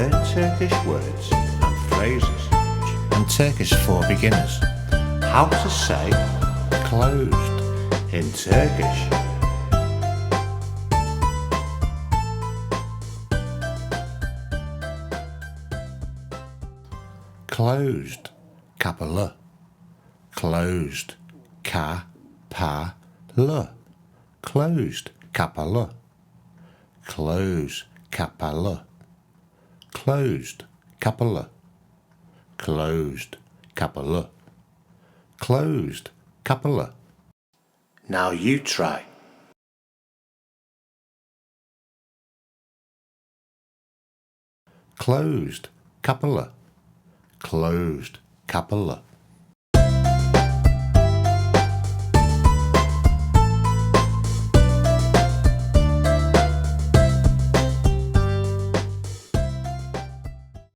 learn Turkish words and phrases and Turkish for beginners. How to say closed in Turkish. Closed, kapalı. Closed, kapalı. Closed, kapalı. Close, kapalı. Closed, kapalı. Closed, kapalı. Closed, kapalı. Now you try. Closed, kapalı. Closed, kapalı.